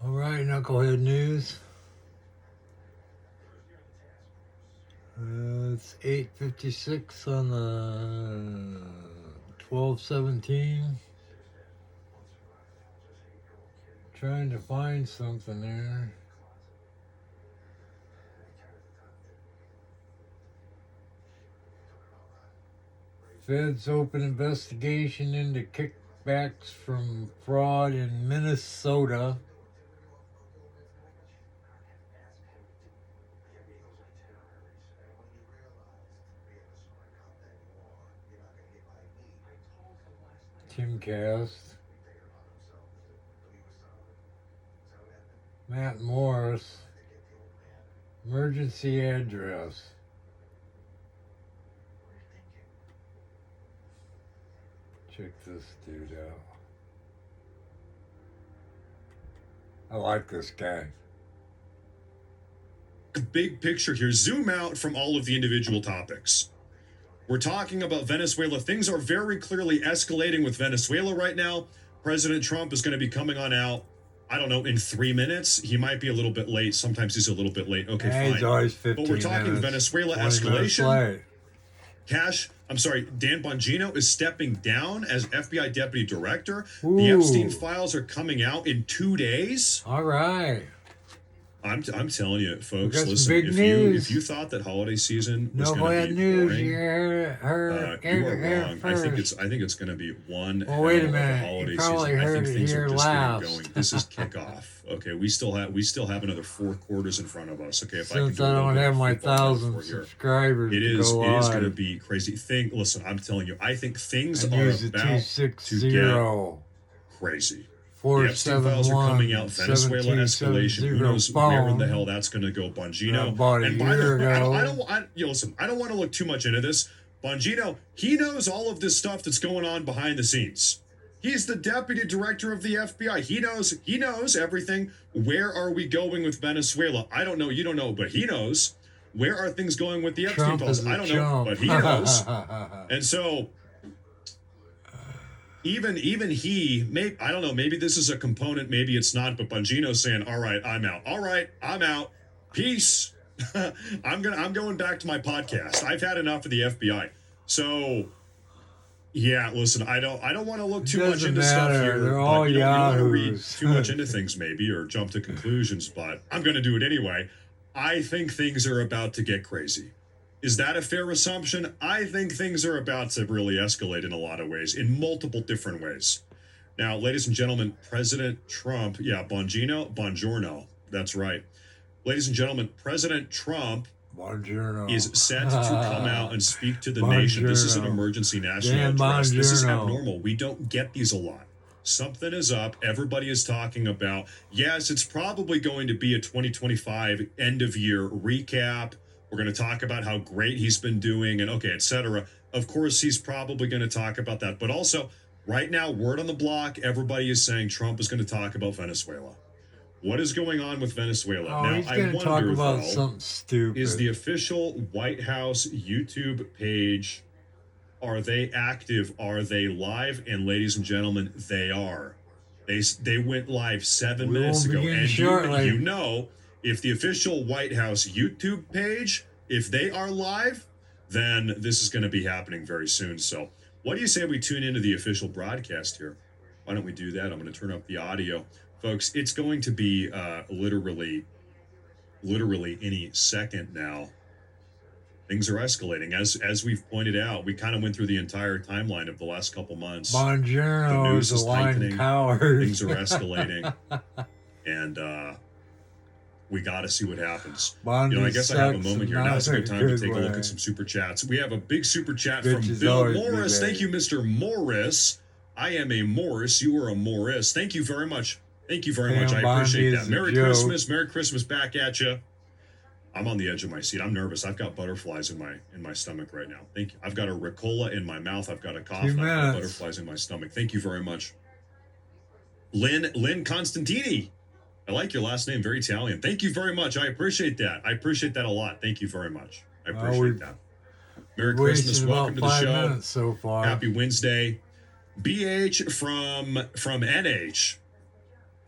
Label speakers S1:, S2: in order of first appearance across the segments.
S1: All right, Knucklehead News. It's 8:56 on the 12/17. Trying to find something there. Feds open investigation into kickbacks from fraud in Minnesota. Timcast. Matt Morris. Emergency address. Check this dude out. I like this guy.
S2: Big picture here. Zoom out from all of the individual topics. We're talking about Venezuela. Things are very clearly escalating with Venezuela right now. President Trump is going to be coming on out, I don't know, in 3 minutes. He might be a little bit late. Sometimes he's a little bit late. Okay, fine.
S1: He's always 15
S2: But we're talking
S1: minutes,
S2: Venezuela
S1: 20
S2: escalation. Dan Bongino is stepping down as FBI deputy director.
S1: Ooh.
S2: The Epstein files are coming out in 2 days.
S1: All right.
S2: I'm telling you, folks.
S1: Listen,
S2: if you thought that holiday season was going to be boring,
S1: you are
S2: wrong. I think it's going to be one hell of a holiday season. I think things are just getting going. This is kickoff. Okay, we still have another 4 quarters in front of us. Okay,
S1: Since I don't have my 1,000 subscribers,
S2: it is going to be crazy. Listen, I'm telling you, I think things are about to get crazy. The Epstein files are coming out. Venezuela escalation. Who knows where in the hell that's going to go? Bongino. And by the way, listen, I don't want to look too much into this. Bongino, he knows all of this stuff that's going on behind the scenes. He's the deputy director of the FBI. He knows everything. Where are we going with Venezuela? I don't know. You don't know, but he knows. Where are things going with the Epstein files? I don't know, but he knows. And so even he, I don't know, maybe this is a component, maybe it's not, but Bongino's saying, all right, I'm out. All right, I'm out. Peace. I'm going back to my podcast. I've had enough of the FBI. So yeah, listen, I don't want to look too much into stuff here.
S1: They're all
S2: you don't want to read
S1: yahoos.
S2: too much into things maybe, or jump to conclusions, but I'm going to do it anyway. I think things are about to get crazy. Is that a fair assumption? I think things are about to really escalate in a lot of ways, in multiple different ways. Now, ladies and gentlemen, President Trump, Buongiorno, that's right. Ladies and gentlemen, President Trump is set to come out and speak to the nation. This is an emergency national address. This is abnormal. We don't get these a lot. Something is up. Everybody is talking about, yes, it's probably going to be a 2025 end of year recap. We're going to talk about how great he's been doing and etc. Of course, he's probably going to talk about that. But also, right now, word on the block, everybody is saying Trump is going to talk about Venezuela. What is going on with Venezuela? Now,
S1: he's going to talk about something stupid.
S2: Is the official White House YouTube page, are they active? Are they live? And ladies and gentlemen, they are. They went live 7 minutes ago. And you know, if the official White House YouTube page, if they are live, then this is going to be happening very soon. So what do you say we tune into the official broadcast here? Why don't we do that? I'm going to turn up the audio. Folks, it's going to be literally any second now. Things are escalating. As we've pointed out, we kind of went through the entire timeline of the last couple months.
S1: Buongiorno,
S2: the news is tightening.
S1: Coward.
S2: Things are escalating. And we got to see what happens. I guess I have a moment here. Now's a good time to take a look at some super chats. We have a big super chat from Bill Morris. Thank you, Mr. Morris. I am a Morris. You are a Morris. Thank you very much. Thank you very much. I appreciate that. Merry Christmas. Merry Christmas back at you. I'm on the edge of my seat. I'm nervous. I've got butterflies in my stomach right now. Thank you. I've got a Ricola in my mouth. I've got a cough. I've got butterflies in my stomach. Thank you very much. Lynn Constantini. I like your last name. Very Italian. Thank you very much. I appreciate that. I appreciate that a lot. Thank you very much. I appreciate that. Merry Christmas. Welcome to the show.
S1: So far.
S2: Happy Wednesday. BH from NH.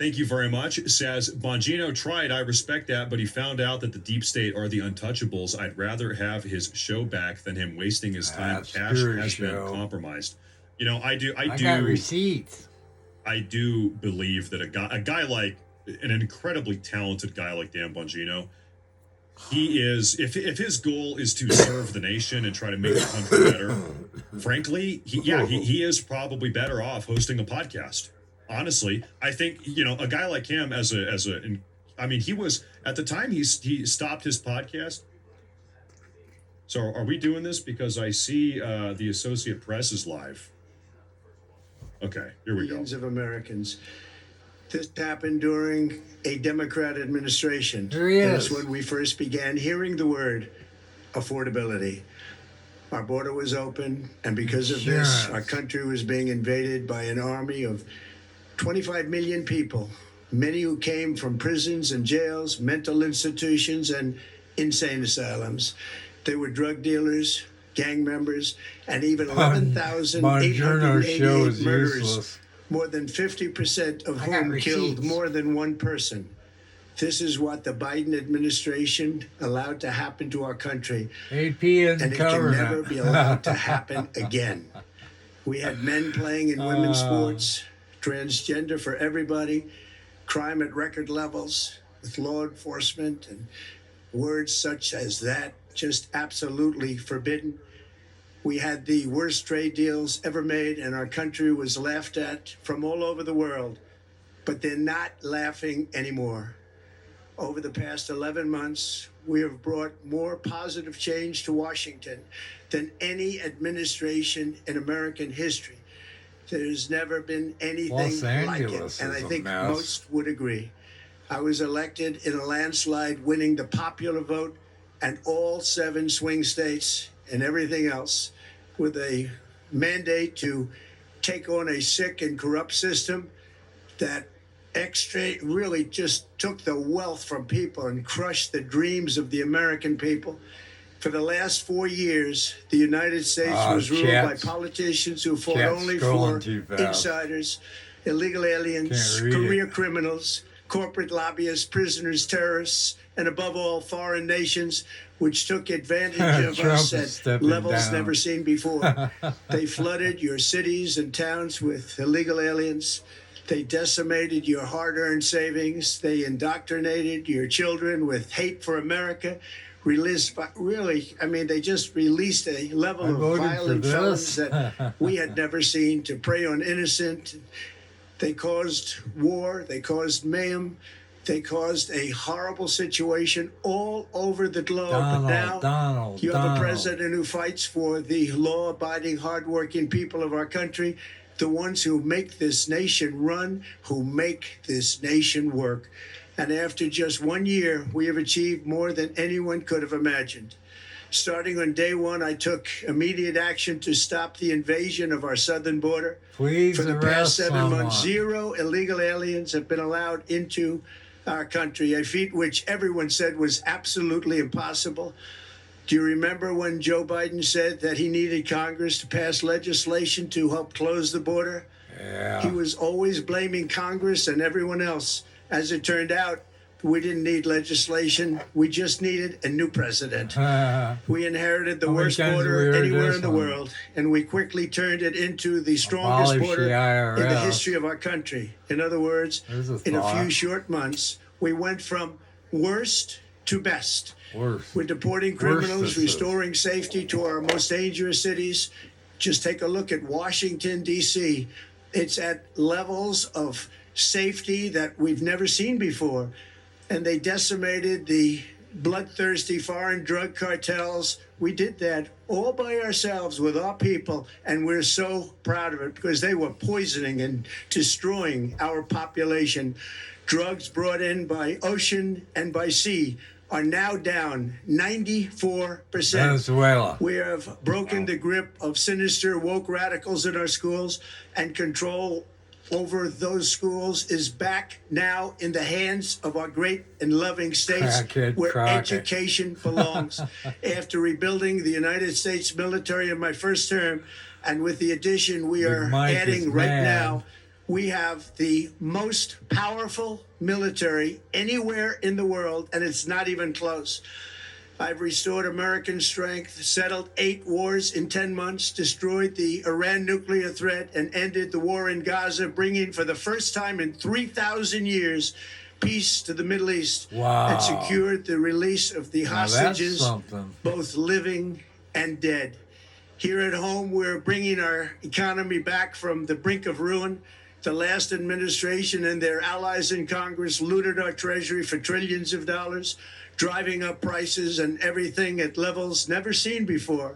S2: Thank you very much. Says Bongino tried. I respect that, but he found out that the deep state are the untouchables. I'd rather have his show back than him wasting his time.
S1: That's
S2: Cash
S1: your
S2: has
S1: show.
S2: been compromised. You know, I
S1: got receipts.
S2: I do believe that a guy like an incredibly talented guy like Dan Bongino, he is, if his goal is to serve the nation and try to make the country better, frankly, he is probably better off hosting a podcast. Honestly, I think, you know, a guy like him I mean, he was at the time he stopped his podcast. So are we doing this because I see the Associate Press is live? Okay, here we go.
S3: Millions of Americans. This happened during a Democrat administration.
S1: There he is.
S3: That's when we first began hearing the word affordability. Our border was open, and because of this, our country was being invaded by an army of 25 million people, many who came from prisons and jails, mental institutions, and insane asylums. They were drug dealers, gang members, and even 11,888 murderers.
S1: Useless.
S3: More than 50% of whom killed more than one person. This is what the Biden administration allowed to happen to our country.
S1: AP
S3: and it can never be allowed to happen again. We had men playing in women's sports, transgender for everybody, crime at record levels with law enforcement, and words such as that just absolutely forbidden. We had the worst trade deals ever made, and our country was laughed at from all over the world. But they're not laughing anymore. Over the past 11 months, we have brought more positive change to Washington than any administration in American history. There's never been anything like it, and I think most would agree. I was elected in a landslide, winning the popular vote and all 7 swing states and everything else, with a mandate to take on a sick and corrupt system that really just took the wealth from people and crushed the dreams of the American people. For the last 4 years, the United States was ruled by politicians who fought only for insiders, illegal aliens, career criminals, corporate lobbyists, prisoners, terrorists, and above all, foreign nations, which took advantage of us at levels never seen before. They flooded your cities and towns with illegal aliens. They decimated your hard-earned savings. They indoctrinated your children with hate for America. They just released a level of violent felons that we had never seen to prey on innocent. They caused war. They caused mayhem. They caused a horrible situation all over the globe. But now you have a president who fights for the law-abiding, hardworking people of our country, the ones who make this nation run, who make this nation work. And after just 1 year, we have achieved more than anyone could have imagined. Starting on day one, I took immediate action to stop the invasion of our southern border. For the past 7 months, 0 illegal aliens have been allowed into our country, a feat which everyone said was absolutely impossible. Do you remember when Joe Biden said that he needed Congress to pass legislation to help close the border?
S1: Yeah.
S3: He was always blaming Congress and everyone else. As it turned out, we didn't need legislation. We just needed a new president. We inherited the worst border anywhere in the world, and we quickly turned it into the strongest border in the history of our country. In other words, in a few short months, we went from worst to best. We're deporting criminals, restoring safety to our most dangerous cities. Just take a look at Washington, D.C. It's at levels of safety that we've never seen before. And they decimated the bloodthirsty foreign drug cartels. We did that all by ourselves with our people, and we're so proud of it because they were poisoning and destroying our population. Drugs brought in by ocean and by sea are now down 94%.
S1: Venezuela.
S3: We have broken the grip of sinister woke radicals in our schools, and control over those schools is back now in the hands of our great and loving states where education belongs. After rebuilding the United States military in my first term, and with the addition we are adding right now, We have the most powerful military anywhere in the world, and it's not even close. I've restored American strength, settled 8 wars in 10 months, destroyed the Iran nuclear threat, and ended the war in Gaza, bringing for the first time in 3,000 years peace to the Middle East.
S1: Wow.
S3: And secured the release of the
S1: Now
S3: hostages,
S1: that's something.
S3: both living and dead. Here at home, we're bringing our economy back from the brink of ruin. The last administration and their allies in Congress looted our treasury for trillions of dollars, driving up prices and everything at levels never seen before.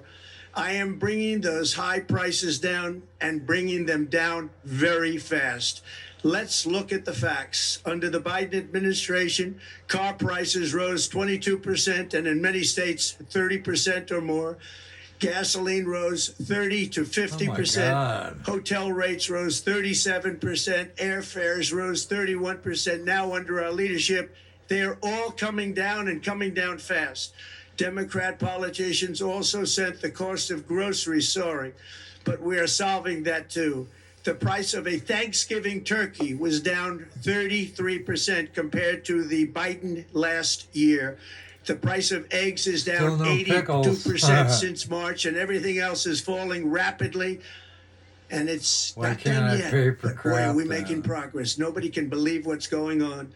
S3: I am bringing those high prices down and bringing them down very fast. Let's look at the facts. Under the Biden administration, car prices rose 22% and in many states 30% or more. Gasoline rose 30 to 50%. Hotel rates rose 37%. Airfares rose 31%. Now, under our leadership, they are all coming down and coming down fast. Democrat politicians also sent the cost of groceries soaring, but we are solving that too. The price of a Thanksgiving turkey was down 33% compared to the Biden last year. The price of eggs is down 82% since March, and everything else is falling rapidly. And it's not done yet, but boy, are we making progress. Nobody can believe what's going on.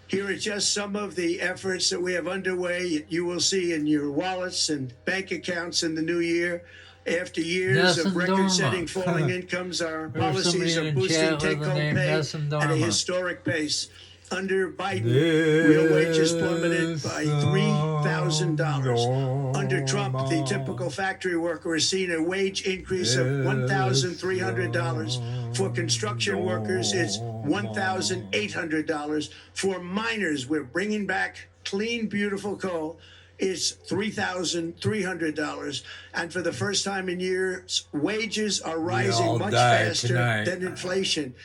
S3: Here are just some of the efforts that we have underway. You will see in your wallets and bank accounts in the new year. After years of record-setting falling incomes, our policies are boosting take-home pay at a historic pace. Under Biden, real wages plummeted by $3,000. Under Trump, the typical factory worker has seen a wage increase of $1,300. For construction workers, it's $1,800. For miners, we're bringing back clean, beautiful coal. It's $3,300. And for the first time in years, wages are rising much faster than inflation.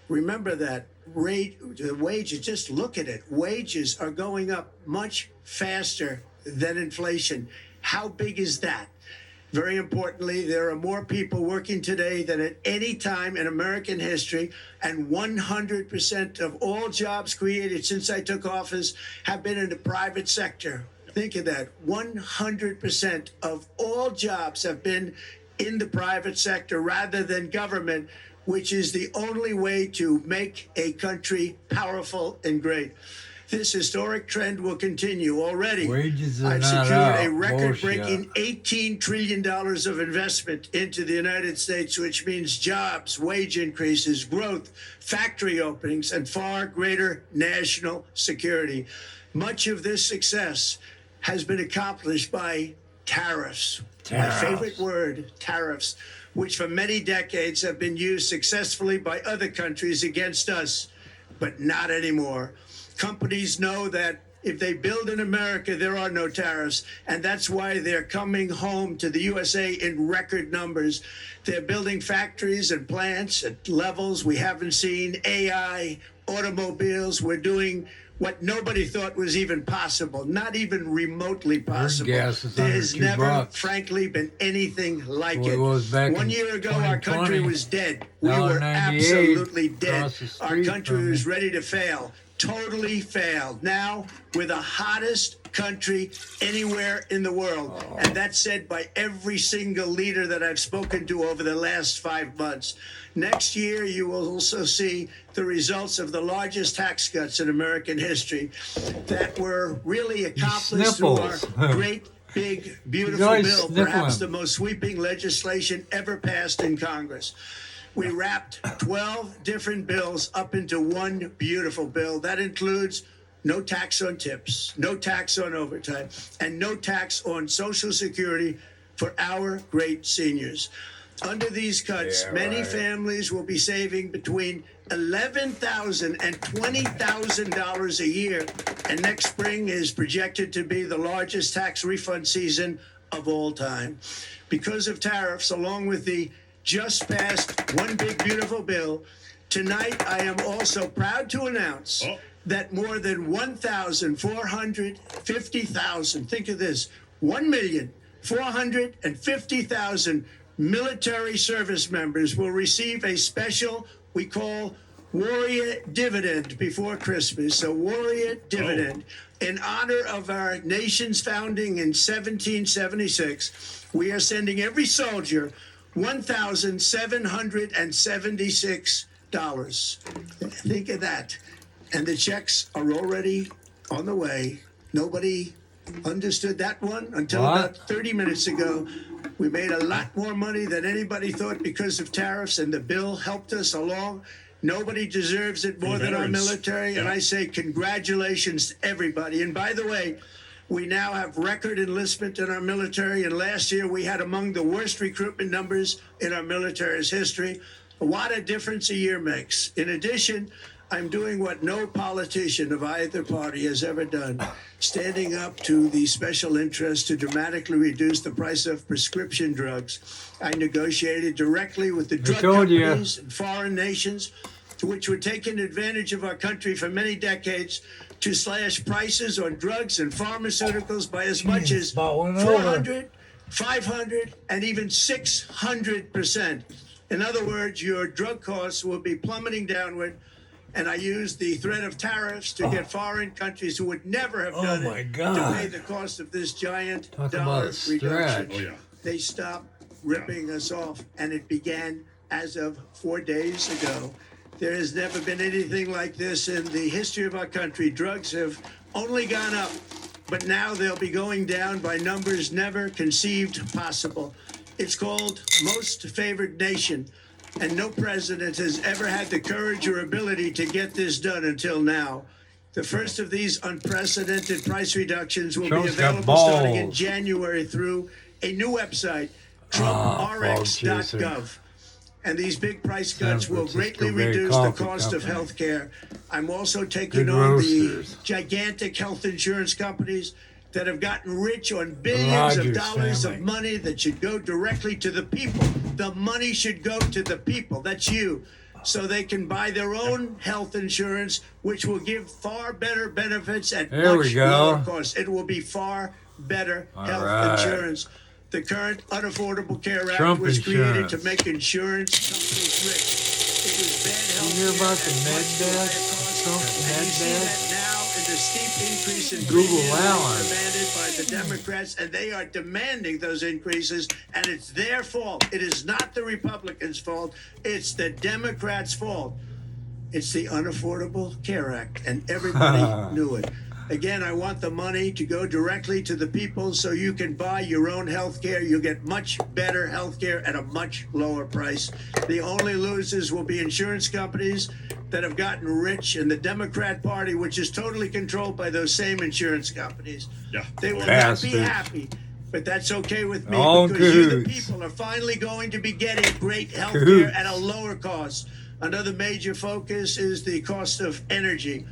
S3: Remember that. Wages, just look at it. Wages are going up much faster than inflation. How big is that? Very importantly, there are more people working today than at any time in American history, and 100% of all jobs created since I took office have been in the private sector. Think of that. 100% of all jobs have been in the private sector rather than government, which is the only way to make a country powerful and great. This historic trend will continue. Already, I've secured a record-breaking $18 trillion of investment into the United States, which means jobs, wage increases, growth, factory openings, and far greater national security. Much of this success has been accomplished by tariffs. My favorite word, tariffs, which for many decades have been used successfully by other countries against us, but not anymore. Companies know that if they build in America, there are no tariffs, and that's why they're coming home to the USA in record numbers. They're building factories and plants at levels we haven't seen, AI, automobiles. We're doing what nobody thought was even possible, not even remotely possible. There has never, frankly, been anything like it. 1 year ago, our country was dead. We were absolutely dead. Our country was ready to fail, totally failed. Now, we're the hottest country anywhere in the world. And that's said by every single leader that I've spoken to over the last 5 months. Next year, you will also see the results of the largest tax cuts in American history that were really accomplished through our great, big, beautiful bill, perhaps the most sweeping legislation ever passed in Congress. We wrapped 12 different bills up into one beautiful bill. That includes no tax on tips, no tax on overtime, and no tax on Social Security for our great seniors. Under these cuts, many families will be saving between $11,000 and $20,000 a year, and next spring is projected to be the largest tax refund season of all time. Because of tariffs, along with the just passed One Big Beautiful Bill, tonight I am also proud to announce that more than 1,450,000, think of this, 1,450,000 military service members will receive a special we call Warrior Dividend before Christmas. So Warrior Dividend. In honor of our nation's founding in 1776, we are sending every soldier $1,776. Think of that. And the checks are already on the way. Nobody understood that one until about 30 minutes ago. We made a lot more money than anybody thought because of tariffs, and the bill helped us along. Nobody deserves it more than our military, and I say congratulations to everybody. And by the way, we now have record enlistment in our military, and last year we had among the worst recruitment numbers in our military's history. What a difference a year makes. In addition, I'm doing what no politician of either party has ever done, standing up to the special interests to dramatically reduce the price of prescription drugs. I negotiated directly with the drug companies and foreign nations, which were taking advantage of our country for many decades, to slash prices on drugs and pharmaceuticals by as much as 400, 500, and even 600%. In other words, your drug costs will be plummeting downward. And I used the threat of tariffs to get foreign countries who would never have done it to pay the cost of this giant dollar reduction. They stopped ripping us off, and it began as of 4 days ago. There has never been anything like this in the history of our country. Drugs have only gone up, but now they'll be going down by numbers never conceived possible. It's called Most Favored Nation. And no president has ever had the courage or ability to get this done until now. The first of these unprecedented price reductions will be available starting in January through a new website, TrumpRx.gov. And these big price cuts will greatly reduce the cost of health care. I'm also taking on the gigantic health insurance companies that have gotten rich on billions of dollars of money that should go directly to the people. The money should go to the people. That's you. So they can buy their own health insurance, which will give far better benefits at much lower cost. It will be far better health insurance. The current Unaffordable Care Act was created to make insurance companies rich. It was bad health care. You hear about the med debt? Trump's med debt? The steep increase in Google demanded by the Democrats, and they are demanding those increases, and it's their fault. It is not the Republicans' fault. It's the Democrats' fault. It's the Unaffordable Care Act, and everybody knew it. Again, I want the money to go directly to the people so you can buy your own health care. You'll get much better health care at a much lower price. The only losers will be insurance companies that have gotten rich, and the Democrat Party, which is totally controlled by those same insurance companies. They will not be happy, but that's okay with me because you, the people, are finally going to be getting great health care at a lower cost. Another major focus is the cost of energy.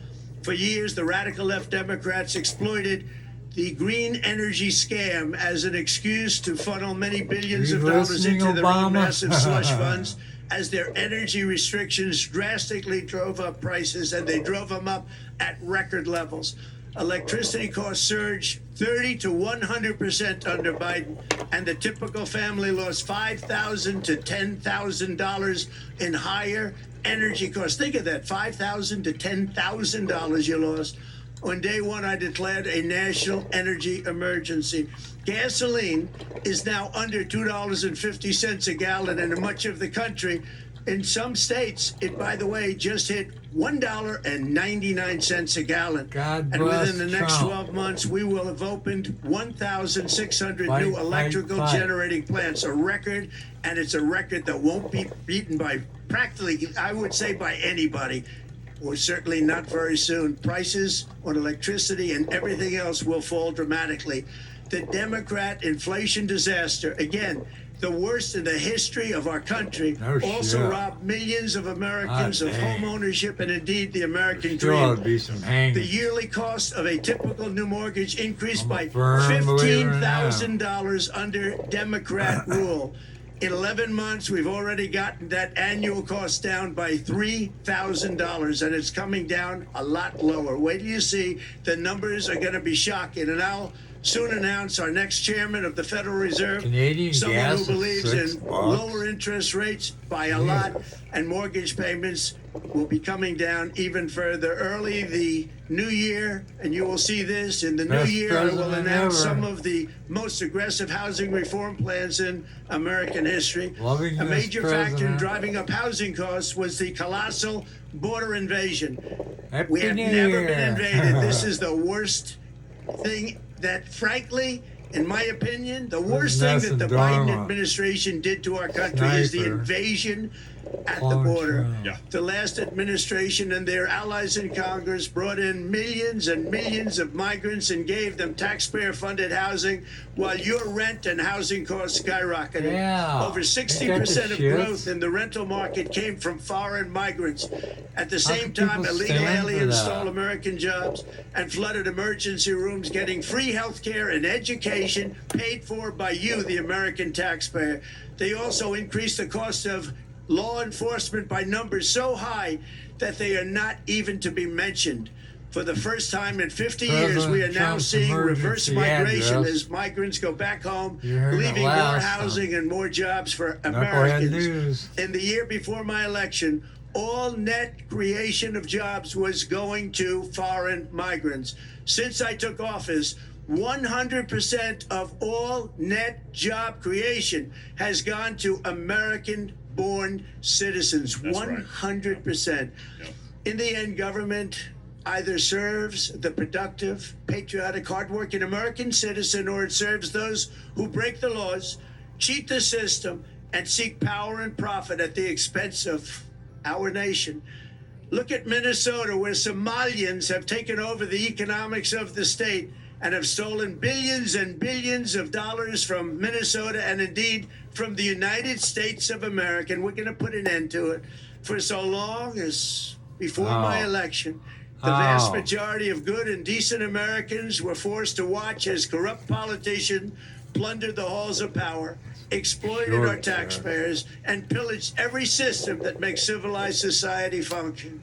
S3: For years, the radical left Democrats exploited the green energy scam as an excuse to funnel many billions of dollars into their own massive slush funds, as their energy restrictions drastically drove up prices, and they drove them up at record levels. Electricity costs surged 30 to 100% under Biden, and the typical family lost $5,000 to $10,000 in higher energy costs. Think of that, $5,000 to $10,000 you lost. On day one, I declared a national energy emergency. Gasoline is now under $2.50 a gallon in much of the country. In some states, it, by the way, just hit $1.99 a gallon. And within the next 12 months, we will have opened 1,600 new electrical generating plants, a record, and it's a record that won't be beaten by practically, I would say, by anybody. Or certainly not very soon. Prices on electricity and everything else will fall dramatically. The Democrat inflation disaster, again, the worst in the history of our country, also robbed millions of Americans of home ownership and indeed the American dream. The yearly cost of a typical new mortgage increased by $15,000 under Democrat rule. In 11 months, we've already gotten that annual cost down by $3,000, and it's coming down a lot lower. Wait till you see. The numbers are going to be shocking. And I'll soon announce our next chairman of the Federal Reserve,
S1: Canadian
S3: someone
S1: gas
S3: who
S1: is
S3: believes in
S1: $6.
S3: lower interest rates by a lot, and mortgage payments will be coming down even further. Early the new year, and you will see this in the new
S1: Best
S3: year, I will
S1: president
S3: announce
S1: ever.
S3: some of the most aggressive housing reform plans in American history.
S1: Loving
S3: A
S1: this
S3: major factor in
S1: president.
S3: driving up housing costs was the colossal border invasion.
S1: Happy
S3: We have
S1: New
S3: never
S1: Year.
S3: been invaded. This is the worst thing that, frankly, in my opinion, the worst thing that the Biden
S1: Dharma.
S3: administration did to our country is the
S1: Sniper.
S3: invasion at the
S1: Clone
S3: border.
S1: Trump.
S2: Yeah.
S3: The last administration and their allies in Congress brought in millions and millions of migrants and gave them taxpayer-funded housing while your rent and housing costs skyrocketed.
S1: Yeah.
S3: Over
S1: Ain't
S3: 60%
S1: that
S3: of
S1: the shit?
S3: growth in the rental market came from foreign migrants. At the
S1: How
S3: same
S1: can
S3: time,
S1: people
S3: illegal
S1: stand for
S3: aliens
S1: that?
S3: stole American jobs and flooded emergency rooms, getting free health care and education paid for by you, the American taxpayer. They also increased the cost of law enforcement by numbers so high that they are not even to be mentioned. For the first time in 50 years, we are
S1: President
S3: now
S1: Trump's
S3: seeing reverse
S1: emergency
S3: migration
S1: address.
S3: as migrants go back home,
S1: You heard it
S3: leaving more
S1: last
S3: housing and more jobs for
S1: Knucklehead
S3: Americans.
S1: News.
S3: In the year before my election, all net creation of jobs was going to foreign migrants. Since I took office, 100% of all net job creation has gone to American-born citizens.
S2: That's right.
S3: 100%.
S2: Yeah.
S3: In the end, government either serves the productive, patriotic, hardworking American citizen, or it serves those who break the laws, cheat the system, and seek power and profit at the expense of our nation. Look at Minnesota, where Somalians have taken over the economics of the state and have stolen billions and billions of dollars from Minnesota and indeed from the United States of America. And we're going to put an end to it. For so long as before my election, the vast majority of good and decent Americans were forced to watch as corrupt politicians plundered the halls of power, exploited our taxpayers, and pillaged every system that makes civilized society function.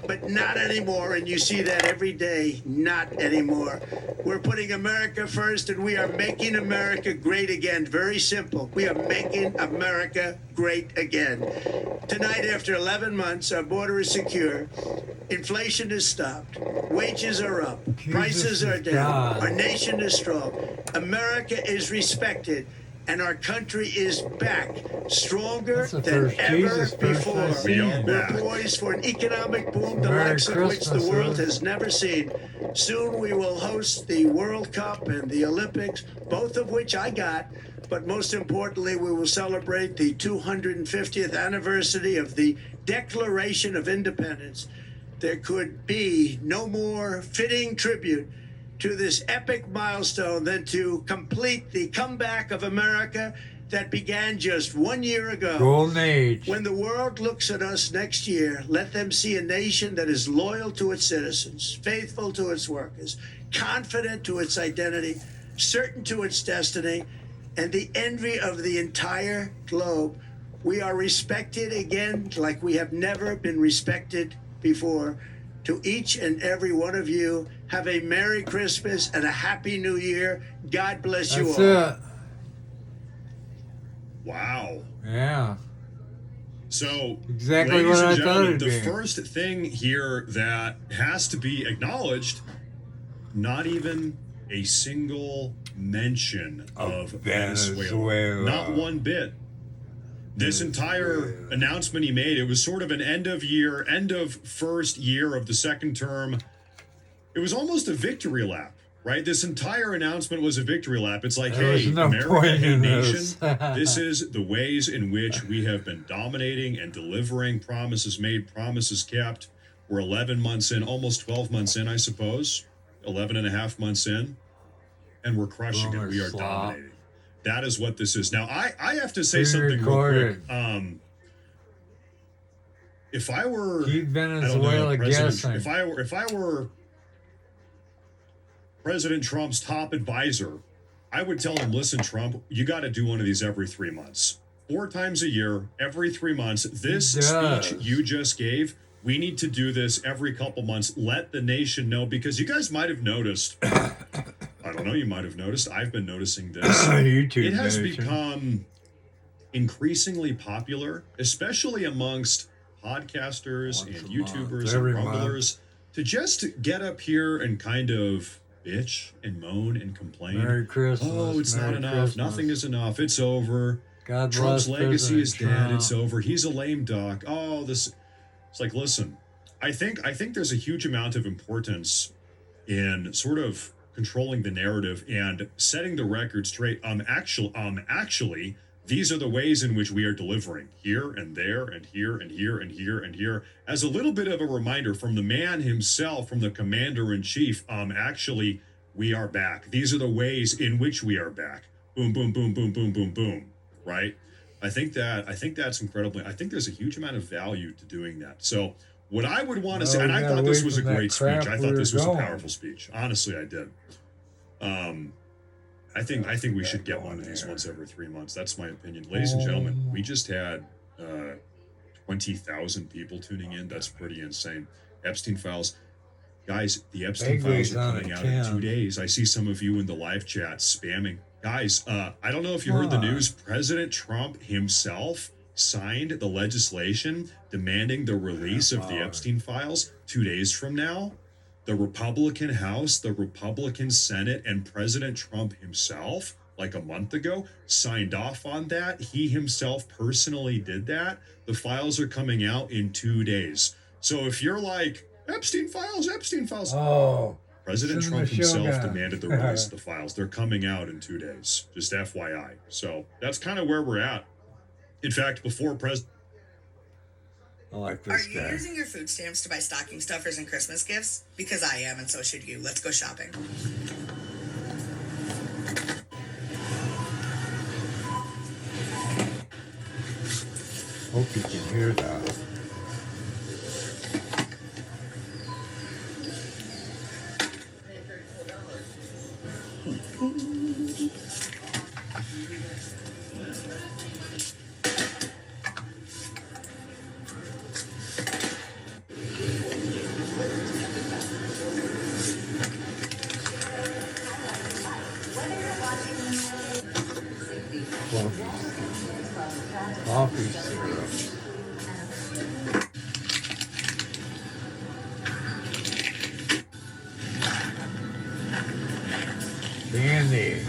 S3: But not anymore, and you see that every day. Not anymore. We're putting America first, and we are making America great again. Very simple. We are making America great again. Tonight, after 11 months, our border is secure. Inflation is stopped. Wages are up. Prices are down.
S1: God.
S3: Our nation is strong. America is respected. And our country is back, stronger
S1: That's the
S3: than
S1: first
S3: ever
S1: Jesus person
S3: before.
S1: I've seen.
S2: We are
S3: We're
S2: back.
S3: poised for an economic boom, the
S1: Merry
S3: likes of which the
S1: Christmas,
S3: world
S1: sir.
S3: has never seen. Soon we will host the World Cup and the Olympics, both of which I got. But most importantly, we will celebrate the 250th anniversary of the Declaration of Independence. There could be no more fitting tribute to this epic milestone than to complete the comeback of America that began just 1 year ago.
S1: Golden Age.
S3: When the world looks at us next year, let them see a nation that is loyal to its citizens, faithful to its workers, confident to its identity, certain to its destiny, and the envy of the entire globe. We are respected again like we have never been respected before. To each and every one of you, have a Merry Christmas and a Happy New Year. God bless you
S1: That's
S3: all.
S1: it.
S2: Wow.
S1: Yeah.
S2: So,
S1: Exactly
S2: ladies
S1: what
S2: and
S1: I thought
S2: gentlemen,
S1: it'd
S2: the
S1: be.
S2: first thing here that has to be acknowledged, not even a single mention of Venezuela. Not one bit. This entire announcement he made, it was sort of an end of first year of the second term. It was almost a victory lap, right? This entire announcement was a victory lap. It's like,
S1: There was
S2: hey,
S1: no
S2: America,
S1: point
S2: hey,
S1: in
S2: nation,
S1: this.
S2: this is the ways in which we have been dominating and delivering promises made, promises kept. We're 11 months in, almost 12 months in, I suppose, 11 and a half months in, and we're crushing it. We are dominating. That is what this is. Now, I have to say something real quick. If I were,
S1: Keep
S2: I don't know,
S1: Venezuela guessing.
S2: if I were President Trump's top advisor, I would tell him, listen, Trump, you got to do one of these every 3 months. 4 times a year, every 3 months. This speech you just gave, we need to do this every couple months. Let the nation know, because you guys might have noticed, I don't don't know, you might have noticed. I've been noticing this.
S1: YouTube
S2: It has
S1: Nation.
S2: become increasingly popular, especially amongst podcasters
S1: Once
S2: and
S1: a month,
S2: YouTubers and
S1: every
S2: rumblers, to just get up here and kind of bitch and moan and complain.
S1: Merry Christmas.
S2: Oh, it's
S1: Merry
S2: not enough.
S1: Christmas.
S2: Nothing is enough. It's over.
S1: God
S2: Trump's
S1: bless
S2: legacy
S1: President
S2: is dead.
S1: Trump.
S2: It's over. He's a lame duck. Oh, this. It's like, listen, I think there's a huge amount of importance in sort of controlling the narrative and setting the record straight. Actually, these are the ways in which we are delivering here and there and here and here and here and here, as a little bit of a reminder from the man himself, from the commander in chief. Actually, we are back. These are the ways in which we are back. Boom, boom, boom, boom, boom, boom, boom. Right? I think that's incredibly. I think there's a huge amount of value to doing that. So what I would want to say, and I thought this was a great speech. I thought this was a powerful speech. Honestly, I did. I think we should get one of these once every 3 months. That's my opinion. Ladies and gentlemen, we just had 20,000 people tuning in. That's pretty insane. Epstein Files. Guys, the Epstein Files are coming out in 2 days. I see some of you in the live chat spamming. Guys, I don't know if you heard the news. President Trump himself signed the legislation demanding the release of the Epstein Files 2 days from now. The Republican House, the Republican Senate, and President Trump himself, like a month ago, signed off on that. He himself personally did that. The files are coming out in 2 days. So if you're like, Epstein Files, President Trump himself demanded the release of the files. They're coming out in 2 days, just FYI. So that's kind of where we're at. In fact, before
S1: I like this guy.
S4: Are you using your food stamps to buy stocking stuffers and Christmas gifts? Because I am, and so should you. Let's go shopping.
S1: Hope you can hear that. Coffee syrup. Candy.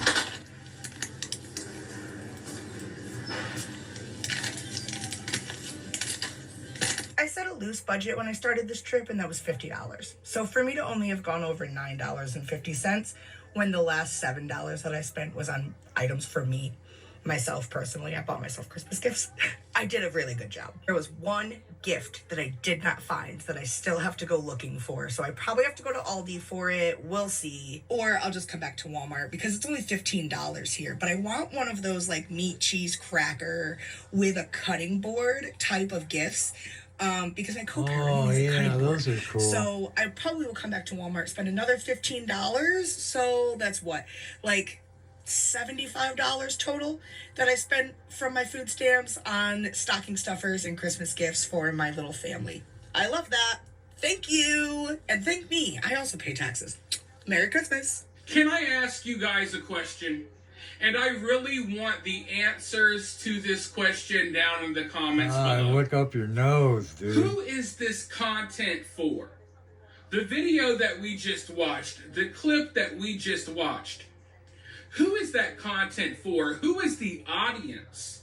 S4: I set a loose budget when I started this trip, and that was $50. So for me to only have gone over $9.50 when the last $7 that I spent was on items for me, myself personally, I bought myself Christmas gifts. I did a really good job. There was one gift that I did not find that I still have to go looking for. So I probably have to go to Aldi for it. We'll see. Or I'll just come back to Walmart because it's only $15 here. But I want one of those like meat, cheese, cracker with a cutting board type of gifts. Because my co-parent is a cutting board.
S1: Those are cool.
S4: So I probably will come back to Walmart, spend another $15. So that's what? Like $75 total that I spent from my food stamps on stocking stuffers and Christmas gifts for my little family. I love that. Thank you. And thank me. I also pay taxes. Merry Christmas.
S5: Can I ask you guys a question? And I really want the answers to this question down in the comments below.
S1: Look up your nose, dude.
S5: Who is this content for? The video that we just watched, the clip that we just watched, who is that content for? Who is the audience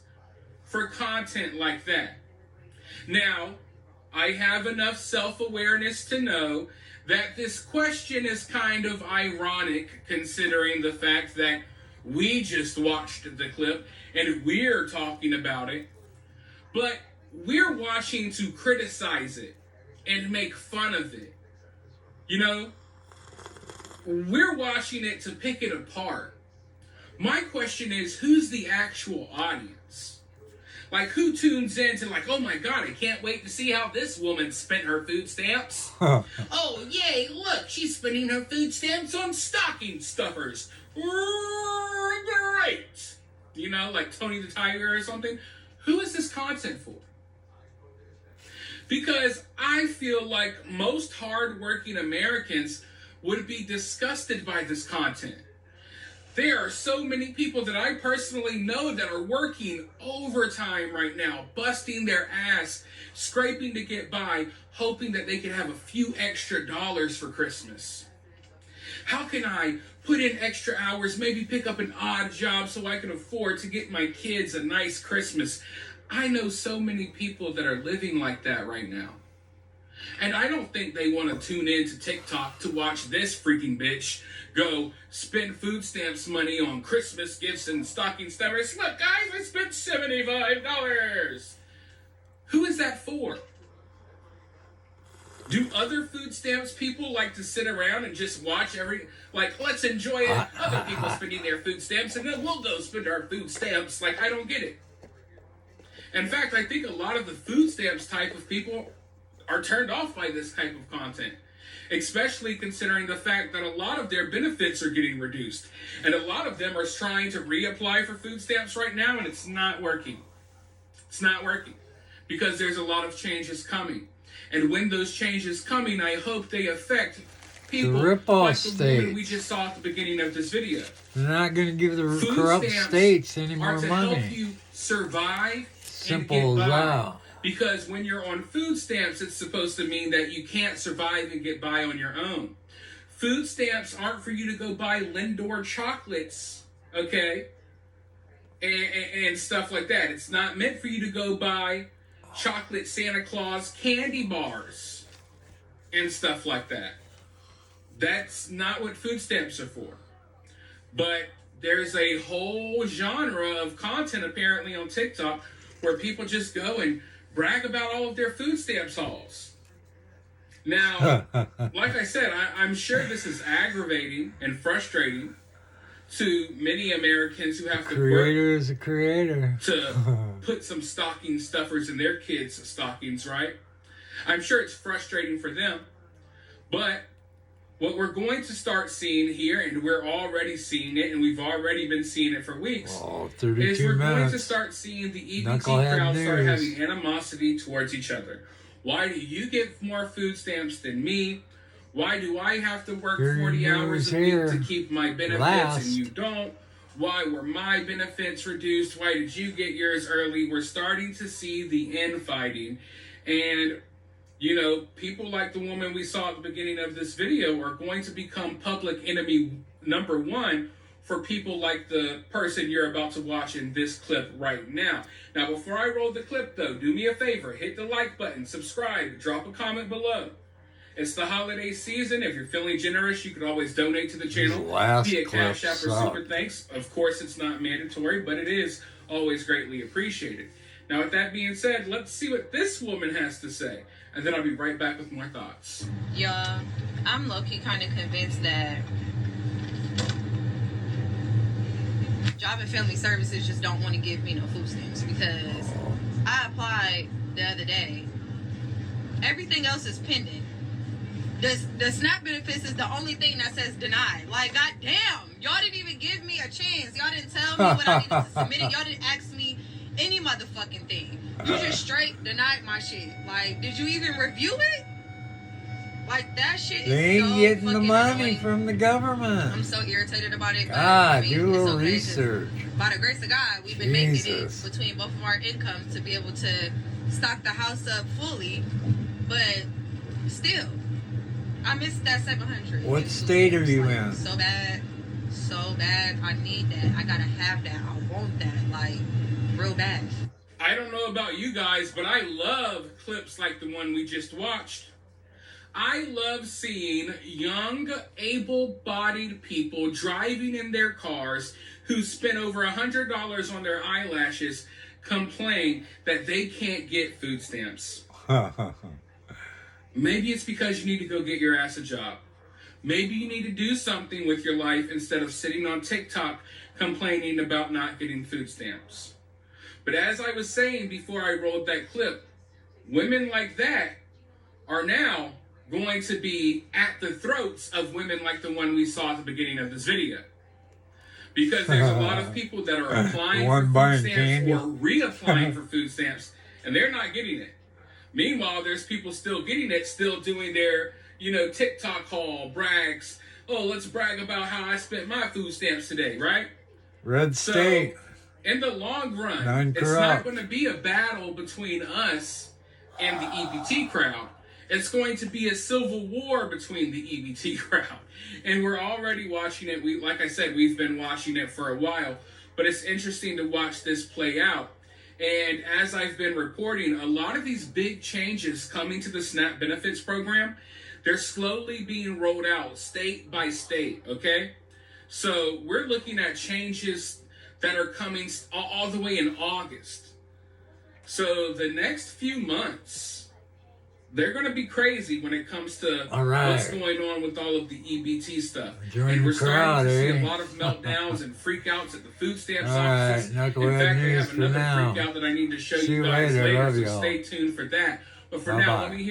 S5: for content like that? Now, I have enough self-awareness to know that this question is kind of ironic considering the fact that we just watched the clip and we're talking about it, but we're watching to criticize it and make fun of it. You know, we're watching it to pick it apart. My question is, who's the actual audience? Like, who tunes in to like, oh my God, I can't wait to see how this woman spent her food stamps. Oh, yay, look, she's spending her food stamps on stocking stuffers. Great. You know, like Tony the Tiger or something. Who is this content for? Because I feel like most hardworking Americans would be disgusted by this content. There are so many people that I personally know that are working overtime right now, busting their ass, scraping to get by, hoping that they can have a few extra dollars for Christmas. How can I put in extra hours, maybe pick up an odd job so I can afford to get my kids a nice Christmas? I know so many people that are living like that right now. And I don't think they want to tune in to TikTok to watch this freaking bitch go spend food stamps money on Christmas gifts and stocking stuffers. Look, guys, I spent $75. Who is that for? Do other food stamps people like to sit around and just watch let's enjoy it, other people spending their food stamps, and then we'll go spend our food stamps? Like, I don't get it. In fact, I think a lot of the food stamps type of people are turned off by this type of content, especially considering the fact that a lot of their benefits are getting reduced. And a lot of them are trying to reapply for food stamps right now, and it's not working. It's not working because there's a lot of changes coming. And when those changes coming, I hope they affect people like the woman we just saw at the beginning of this video.
S1: They're not going to give the
S5: Food
S1: corrupt
S5: stamps
S1: states any more
S5: are to
S1: money.
S5: help you survive
S1: Simple
S5: and
S1: as
S5: get by.
S1: that.
S5: Because when you're on food stamps, it's supposed to mean that you can't survive and get by on your own. Food stamps aren't for you to go buy Lindor chocolates, okay? And stuff like that. It's not meant for you to go buy chocolate Santa Claus candy bars and stuff like that. That's not what food stamps are for. But there's a whole genre of content apparently on TikTok where people just go and brag about all of their food stamps hauls. Now, like I said, I'm sure this is aggravating and frustrating to many Americans who have to
S1: Creator is a creator.
S5: to put some stocking stuffers in their kids' stockings, right? I'm sure it's frustrating for them. But what we're going to start seeing here, and we're already seeing it, and we've already been seeing it for weeks,
S1: Oh,
S5: is
S1: 32
S5: we're
S1: minutes.
S5: going to start seeing the EBT
S1: Knucklehead
S5: crowd start
S1: news.
S5: having animosity towards each other. Why do you get more food stamps than me? Why do I have to work
S1: Your
S5: 40 hours
S1: news
S5: a week
S1: here.
S5: to keep my benefits
S1: Last.
S5: and you don't? Why were my benefits reduced? Why did you get yours early? We're starting to see the infighting. And, you know, people like the woman we saw at the beginning of this video are going to become public enemy number one for people like the person you're about to watch in this clip right now. Now, before I roll the clip, though, do me a favor. Hit the like button, subscribe, drop a comment below. It's the holiday season. If you're feeling generous, you can always donate to the channel
S1: last
S5: via
S1: clip
S5: Cash App or
S1: sucked.
S5: Super Thanks. Of course, it's not mandatory, but it is always greatly appreciated. Now, with that being said, let's see what this woman has to say, and then I'll be right back with more thoughts.
S6: Yeah, I'm low-key kind of convinced that Job and Family Services just don't want to give me no food stamps because I applied the other day. Everything else is pending. The SNAP benefits is the only thing that says denied. Like, goddamn, y'all didn't even give me a chance. Y'all didn't tell me what I needed to submit it. Y'all didn't ask me any motherfucking thing. You just straight denied my shit. Like, did you even review it? Like, that shit
S1: They
S6: is
S1: ain't
S6: so
S1: getting the
S6: fucking
S1: money
S6: annoying.
S1: from the
S6: I'm
S1: government.
S6: so irritated about it. But
S1: God,
S6: I mean,
S1: do a
S6: it's
S1: little
S6: okay, 'cause
S1: research.
S6: by the grace of God, we've been making it
S1: Jesus.
S6: between both of our incomes to be able to stock the house up fully. But still, I missed that 700.
S1: What
S6: It
S1: state
S6: was
S1: are you
S6: like,
S1: in?
S6: So bad. So bad. I need that. I gotta have that. I want that. Like, real bad.
S5: I don't know about you guys, but I love clips like the one we just watched. I love seeing young, able-bodied people driving in their cars who spend over $100 on their eyelashes complain that they can't get food stamps. Maybe it's because you need to go get your ass a job. Maybe you need to do something with your life instead of sitting on TikTok complaining about not getting food stamps. But as I was saying before I rolled that clip, women like that are now going to be at the throats of women like the one we saw at the beginning of this video. Because there's a lot of people that are applying
S1: One
S5: for
S1: buying
S5: food stamps
S1: candy.
S5: or reapplying for food stamps, and they're not getting it. Meanwhile, there's people still getting it, still doing their, TikTok haul brags oh, let's brag about how I spent my food stamps today, right?
S1: Red
S5: So,
S1: state.
S5: in the long run,
S1: Non
S5: it's not
S1: corrupt.
S5: going to be a battle between us and the EBT crowd. It's going to be a civil war between the EBT crowd. And we're already watching it. Like I said, we've been watching it for a while. But it's interesting to watch this play out. And as I've been reporting, a lot of these big changes coming to the SNAP benefits program, they're slowly being rolled out state by state, okay? So we're looking at changes that are coming all the way in August. So the next few months, they're going to be crazy when it comes to
S1: All right.
S5: what's going on with all of the EBT stuff.
S1: Join
S5: And
S1: the
S5: we're
S1: crowd,
S5: starting to see
S1: eh?
S5: a lot of meltdowns and freakouts at the food stamps
S1: All right,
S5: offices. In
S1: knucklehead
S5: fact, I
S1: news
S5: have
S1: for
S5: another
S1: now.
S5: freakout that I need to show
S1: See
S5: you
S1: you
S5: guys
S1: later.
S5: later,
S1: Love
S5: so
S1: y'all.
S5: stay tuned for that. But for now,
S1: Bye-bye.
S5: let me hear